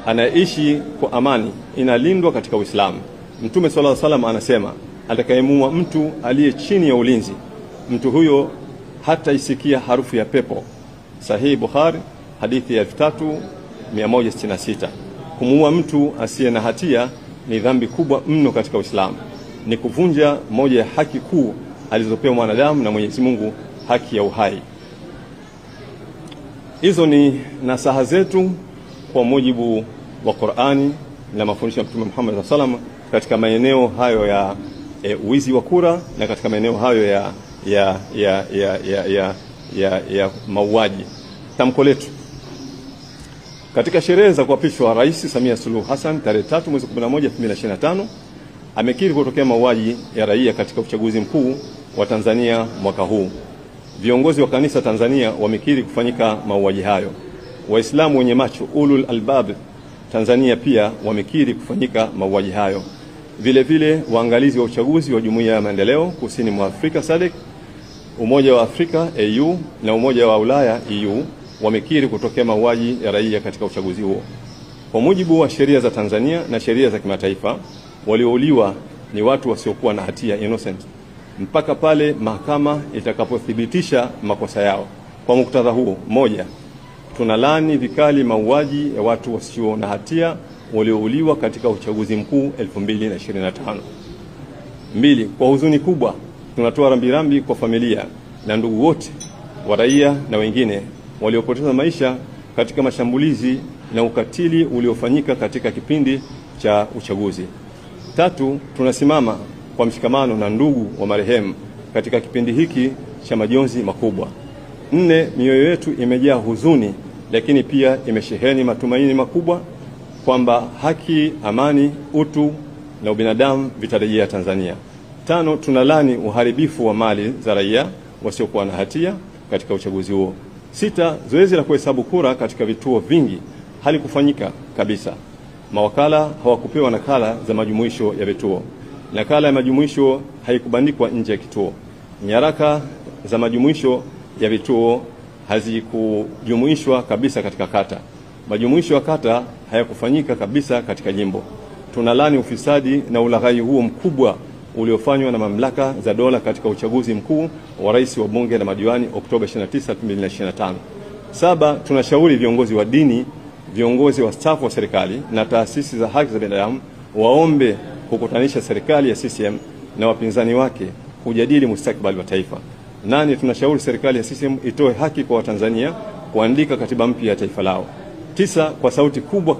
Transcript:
anaishi kwa amani inalindwa katika Uislamu. Mtume sallallahu alaihi wasallam anasema, atakayemuua mtu aliye chini ya ulinzi, mtu huyo hata isikia harufu ya pepo. Sahihi Bukhari, hadithi ya 3166. Kumuua mtu asiye na hatia ni dhambi kubwa mno katika Uislamu. Ni kuvunja moja ya haki kuu alizopewa mwanadamu na Mwenyezi Mungu, haki ya uhai. Hizo ni nasaha zetu kwa mujibu wa Qur'ani na mafundisho ya Mtume Muhammad sallallahu alaihi wasallam katika maeneo hayo ya uwizi wa kura na katika maeneo hayo ya mauaji. Tamko letu katika sherehe za kuapishwa Rais Samia Suluhu Hassan tarehe 3 mwezi 11 2025 amekiri kutokea mauaji ya raia katika uchaguzi mkuu wa Tanzania mwaka huu. Viongozi wa kanisa Tanzania wamekiri kufanyika mauaji hayo. Waislamu wenye macho ulul albab Tanzania pia wamekiri kufanyika mauaji hayo. Vile vile waangalizi wa uchaguzi wa Jumuiya ya Maendeleo Kusini mwa Afrika SADC, Umoja wa Afrika AU na Umoja wa Ulaya EU wamekiri kutokea mauaji ya raia katika uchaguzi huo. Kwa mujibu wa sheria za Tanzania na sheria za kimataifa, waliouliwa ni watu wasiokuwa na hatia, innocent, mpaka pale mahakama itakapothibitisha makosa yao. Kwa muktadha huo, moja, tunalaani vikali mauaji ya watu wasio na hatia waliouliwa katika uchaguzi mkuu 2025. Mbili, kwa huzuni kubwa tunatoa rambirambi kwa familia na ndugu wote wa raia na wengine waliopoteza maisha katika mashambulizi na ukatili uliofanyika katika kipindi cha uchaguzi. Tatu, tunasimama kwa mshikamano na ndugu wa marehemu katika kipindi hiki cha majonzi makubwa. Nne, mioyo yetu imejaa huzuni lakini pia imesheheni matumaini makubwa kwamba haki, amani, utu na ubinadamu vitarejea Tanzania. Tano, tunalani uharibifu wa mali za raia wasiokuwa na hatia katika uchaguzi huo. Sita, zoezi la kuhesabu kura katika vituo vingi halikufanyika kabisa. Mawakala hawakupewa nakala za majumuisho ya vituo. Nakala ya majumuisho haikubandikwa nje ya kituo. Nyaraka za majumuisho ya vituo hazikujumuishwa kabisa katika kata. Majumuisho ya kata hayakufanyika kabisa katika jimbo. Tunalani ufisadi na ulaghai huo mkubwa uliofanywa na mamlaka za dola katika uchaguzi mkuu wa rais, wa bunge na madiwani Oktoba 29, 2025. Saba, tunashauri viongozi wa dini, viongozi wa staff wa serikali na taasisi za haki za binadamu waombe kukutanisha serikali ya CCM na wapinzani wake kujadili mustakabali wa taifa. Nane, tunashauri serikali ya CCM itoe haki kwa Watanzania kuandika katiba mpya ya taifa lao. Tisa, kwa sauti kubwa